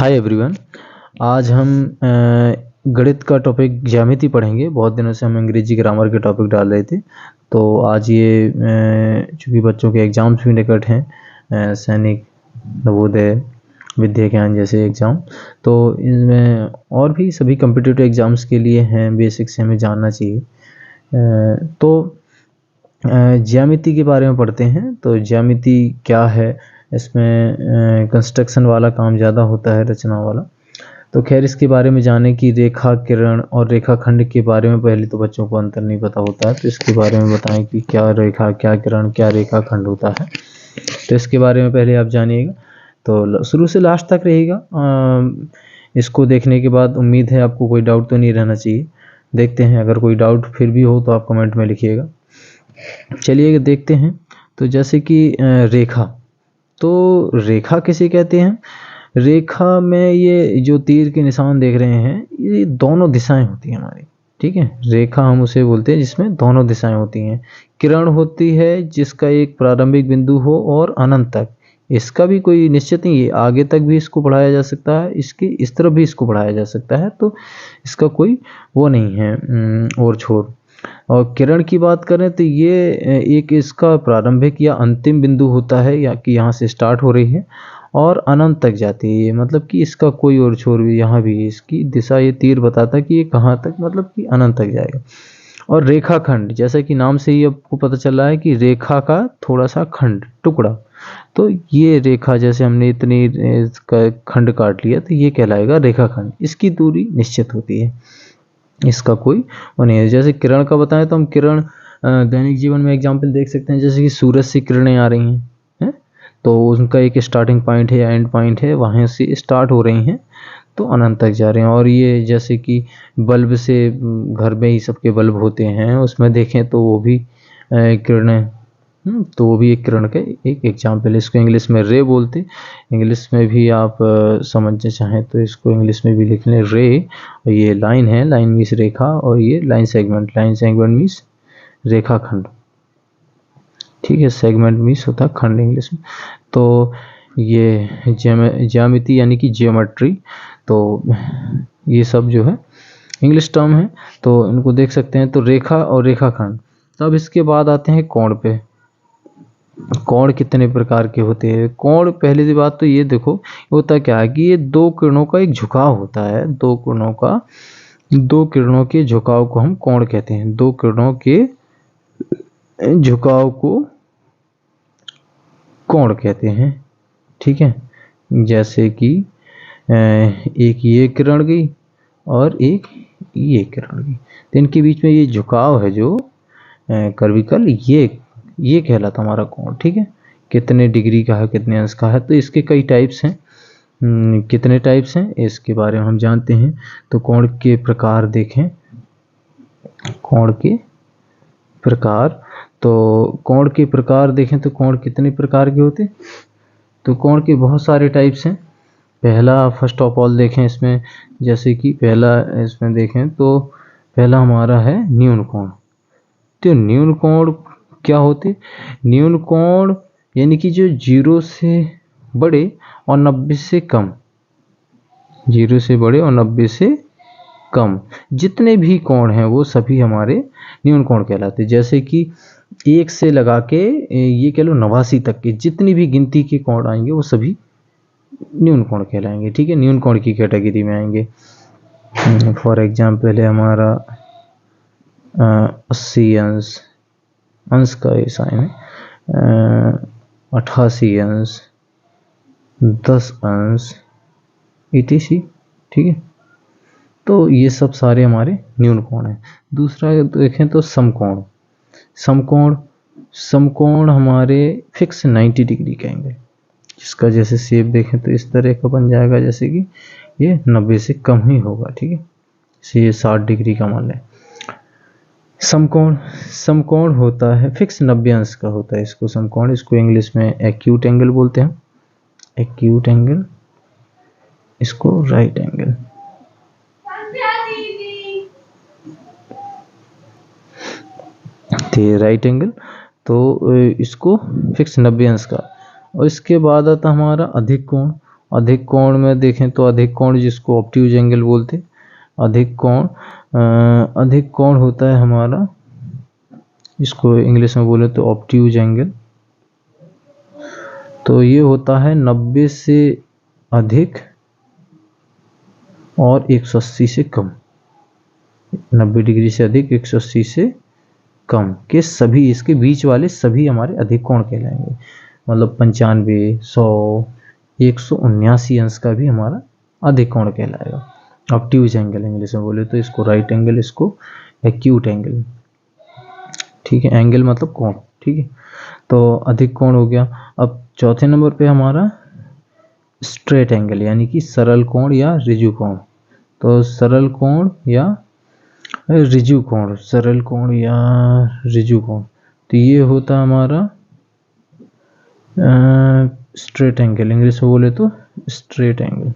Hi everyone. आज हम गणित का टॉपिक ज्यामिति पढ़ेंगे। बहुत दिनों से हम अंग्रेजी ग्रामर के टॉपिक डाल रहे थे, तो आज ये चूँकि बच्चों के एग्ज़ाम्स भी निकट हैं, सैनिक, नवोदय, विद्या ज्ञान जैसे एग्ज़ाम, तो इनमें और भी सभी कम्पिटिटिव एग्ज़ाम्स के लिए हैं, बेसिक से हमें जानना चाहिए। तो ज्यामिति के बारे में पढ़ते हैं। तो ज्यामिति क्या है? इसमें कंस्ट्रक्शन वाला काम ज़्यादा होता है, रचना वाला। तो खैर, इसके बारे में जाने की रेखा, किरण और रेखाखंड के बारे में पहले तो बच्चों को अंतर नहीं पता होता है, तो इसके बारे में बताएं कि क्या रेखा, क्या किरण, क्या रेखाखंड होता है। तो इसके बारे में पहले आप जानिएगा, तो शुरू से लास्ट तक रहेगा। इसको देखने के बाद उम्मीद है आपको कोई डाउट तो नहीं रहना चाहिए। देखते हैं, अगर कोई डाउट फिर भी हो तो आप कमेंट में लिखिएगा। चलिए देखते हैं। तो जैसे कि रेखा, तो रेखा किसे कहते हैं? रेखा में ये जो तीर के निशान देख रहे हैं, ये दोनों दिशाएं होती हैं हमारी, ठीक है। रेखा हम उसे बोलते हैं जिसमें दोनों दिशाएं होती हैं। किरण होती है जिसका एक प्रारंभिक बिंदु हो और अनंत तक। इसका भी कोई निश्चित नहीं है, आगे तक भी इसको बढ़ाया जा सकता है, इसके इस तरफ भी इसको बढ़ाया जा सकता है, तो इसका कोई वो नहीं है और छोर। और किरण की बात करें तो ये एक इसका प्रारंभिक या अंतिम बिंदु होता है, या कि यहाँ से स्टार्ट हो रही है और अनंत तक जाती है। मतलब कि इसका कोई और छोर भी, यहाँ भी इसकी दिशा ये तीर बताता है कि ये कहाँ तक, मतलब कि अनंत तक जाएगा। और रेखाखंड, जैसा कि नाम से ही आपको पता चल रहा है कि रेखा का थोड़ा सा खंड, टुकड़ा। तो ये रेखा, जैसे हमने इतनी खंड काट लिया, तो ये कहलाएगा रेखाखंड। इसकी दूरी निश्चित होती है, इसका कोई वो नहीं है। जैसे किरण का बताएं तो हम किरण दैनिक जीवन में एग्जाम्पल देख सकते हैं, जैसे कि सूरज से किरणें आ रही हैं, तो उनका एक स्टार्टिंग पॉइंट है या एंड पॉइंट है, वहाँ से स्टार्ट हो रही हैं तो अनंत तक जा रहे हैं। और ये जैसे कि बल्ब से, घर में ही सबके बल्ब होते हैं, उसमें देखें तो वो भी किरणें, तो वो भी एक किरण का एक एग्जाम्पल है। इसको इंग्लिश में रे बोलते, इंग्लिश में भी आप समझना चाहें तो इसको इंग्लिश में भी लिख लें रे। और ये लाइन है, लाइन मीन्स रेखा, और ये line segment, line segment means रेखाखंड, ठीक है। सेगमेंट मीन्स होता है खंड इंग्लिश में। तो ये ज्यामिति यानी कि जियोमेट्री, तो ये सब जो है इंग्लिश टर्म है, तो इनको देख सकते हैं। तो रेखा और रेखाखंड। तब इसके बाद आते हैं कोण पे। कोण कितने प्रकार के होते हैं? कोण, पहली सी बात तो ये देखो, होता क्या है कि ये दो किरणों का एक झुकाव होता है। दो किरणों के झुकाव को हम कोण कहते हैं। दो किरणों के झुकाव को कोण कहते हैं, ठीक है। जैसे कि एक ये किरण गई और एक ये किरण गई, तो इनके बीच में ये झुकाव है जो कर्विकल, ये कहलाता हमारा कोण, ठीक है। कितने डिग्री का है, कितने अंश का है, तो इसके कई टाइप्स हैं। कितने टाइप्स हैं इसके बारे में हम जानते हैं। तो कोण के प्रकार देखें, कोण के प्रकार, तो कोण के प्रकार देखें तो कोण कितने प्रकार के होते? तो कोण के बहुत सारे टाइप्स हैं। पहला, फर्स्ट ऑफ ऑल देखें इसमें, जैसे कि पहला इसमें देखें तो पहला हमारा है न्यून कोण। तो न्यून कोण क्या होते? न्यून कोण यानी कि जो 0 से बड़े और 90 से कम, 0 से बड़े और 90 से कम जितने भी कोण हैं वो सभी हमारे न्यून कोण कहलाते हैं। जैसे कि 1 से लगा के ये कह लो 89 तक के जितनी भी गिनती के कोण आएंगे वो सभी न्यून कोण कहलाएंगे, ठीक है। न्यून कोण की कैटेगरी में आएंगे। फॉर एग्जाम्पल है हमारा 80 अंश, अंश का ये साइन है, 88 अंश, 10 अंश, etc, ठीक है। तो ये सब सारे हमारे न्यून कोण हैं। दूसरा देखें तो समकोण। समकोण हमारे फिक्स 90 डिग्री कहेंगे, जिसका जैसे शेप देखें तो इस तरह का बन जाएगा, जैसे कि ये 90 से कम ही होगा, ठीक है। इसे ये 60 डिग्री का मान लें। समकोण होता है फिक्स 90 अंश का होता है इसको समकोण। इसको इंग्लिश में एक्यूट एंगल बोलते हैं, एक्यूट एंगल, इसको राइट एंगल। राइट एंगल, तो इसको फिक्स 90 अंश का। और इसके बाद आता हमारा अधिक कोण। अधिक कोण में देखें तो अधिक कोण जिसको ऑब्ट्यूज एंगल बोलते, अधिक कोण होता है हमारा, इसको इंग्लिश में बोले तो ऑब्ट्यूज एंगल। तो ये होता है 90 से अधिक और 180 से कम, 90 डिग्री से अधिक 180 से कम के सभी, इसके बीच वाले सभी हमारे अधिक कोण कहलाएंगे। मतलब 95, 100, 179 अंश का भी हमारा अधिक कोण कहलाएगा। ऑब्ट्यूज एंगल इंग्लिश में बोले तो इसको राइट एंगल, इसको एक्यूट एंगल, ठीक है। एंगल मतलब कोण, ठीक है। तो अधिक कोण हो गया। अब चौथे नंबर पे हमारा स्ट्रेट एंगल यानी कि सरल कोण या ऋजु कोण। तो सरल कोण या ऋजु कोण, सरल कोण या ऋजु कोण, तो ये होता हमारा स्ट्रेट एंगल, इंग्लिश में बोले तो स्ट्रेट एंगल।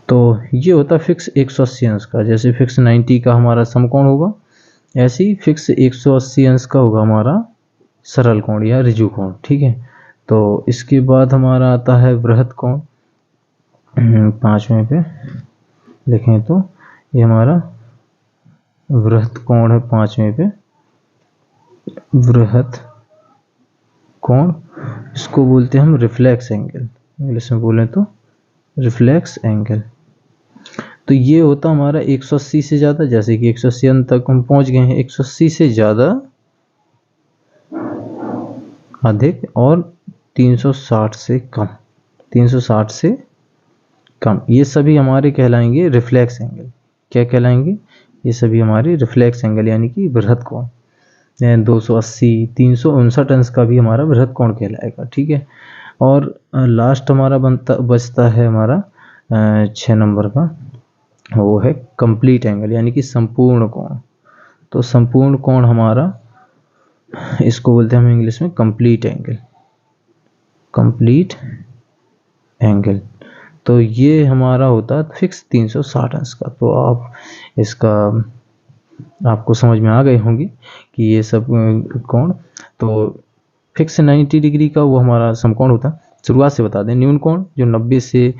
तो ये होता फिक्स 180 अंश का। जैसे फिक्स 90 का हमारा समकोण होगा, ऐसे ही फिक्स 180 अंश का होगा हमारा सरल कोण या ऋजु कोण, ठीक है। तो इसके बाद हमारा आता है वृहत कोण। 5वें पे देखें तो ये हमारा वृहत कोण है। 5वें पे वृहत कोण, इसको बोलते हैं हम रिफ्लेक्स एंगल, इंग्लिश में बोले तो रिफ्लेक्स एंगल। तो ये होता हमारा 180 से ज़्यादा, जैसे कि 180 अंश तक हम पहुंच गए हैं, 180 से ज़्यादा, अधिक और 360 से कम, 360 से कम, ये सभी हमारे कहलाएंगे रिफ्लेक्स एंगल। क्या कहलाएंगे? ये सभी हमारे रिफ्लेक्स एंगल यानी कि वृहत कोण। 280, 359 अंश का भी हमारा वृहत कोण कहलाएगा, ठीक है। और लास्ट हमारा बचता है हमारा 6 नंबर का, वो है कंप्लीट एंगल यानी कि संपूर्ण कोण। तो संपूर्ण कोण हमारा, इसको बोलते हैं हम इंग्लिश में कंप्लीट एंगल, कंप्लीट एंगल। तो ये हमारा होता है फिक्स 360 अंश का। तो आप इसका, आपको समझ में आ गए होंगे कि ये सब कोण। तो फिक्स 90 डिग्री का वो हमारा समकोण होता है। शुरुआत से बता दें, न्यून कोण जो 90 से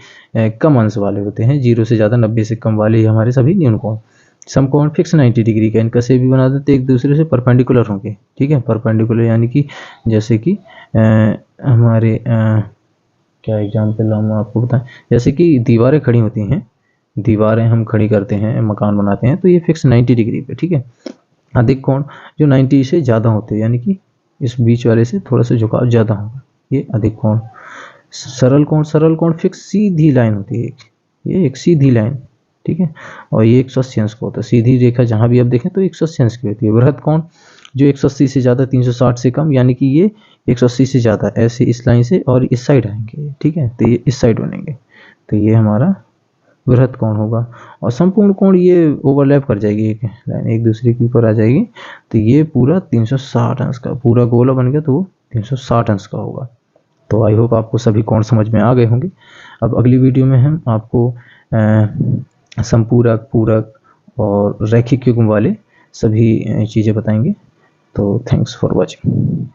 कम अंश वाले होते हैं, 0 से ज़्यादा 90 से कम वाले हमारे सभी न्यून कोण। समकोण फिक्स 90 डिग्री का, इनका से भी बना देते एक दूसरे से परपेंडिकुलर होंगे, ठीक है। परपेंडिकुलर यानी कि जैसे कि हमारे क्या एग्जाम्पल हम आपको बताएं, जैसे कि दीवारें खड़ी होती हैं, दीवारें हम खड़ी करते हैं, मकान बनाते हैं, तो ये फिक्स 90 डिग्री पे, ठीक है। अधिक कोण जो 90 से ज़्यादा होते हैं, यानी कि इस बीच वाले से थोड़ा सा झुकाव ज़्यादा होगा, ये अधिक कोण। सरल कोण, सरल कोण फिक्स सीधी लाइन होती है, ये एक सीधी लाइन, ठीक है। और ये 180 अंश का होता है, सीधी रेखा जहाँ भी आप देखें तो 180 अंश की होती है। वृहत कोण जो 180 से ज़्यादा 360 से कम, यानी कि ये 180 से ज़्यादा ऐसे इस लाइन से और इस साइड आएंगे, ठीक है। तो ये इस साइड बनेंगे, तो ये हमारा वृहत कोण होगा। और संपूर्ण कोण ये ओवरलैप कर जाएगी, एक लाइन एक दूसरे के ऊपर आ जाएगी, तो ये पूरा 360 अंश का पूरा गोला बन गया, तो वो 360 अंश का होगा। तो आई होप आपको सभी कोण समझ में आ गए होंगे। अब अगली वीडियो में हम आपको संपूरक, पूरक और रैखिक युग्म वाले सभी चीज़ें बताएंगे। तो थैंक्स फॉर वॉचिंग।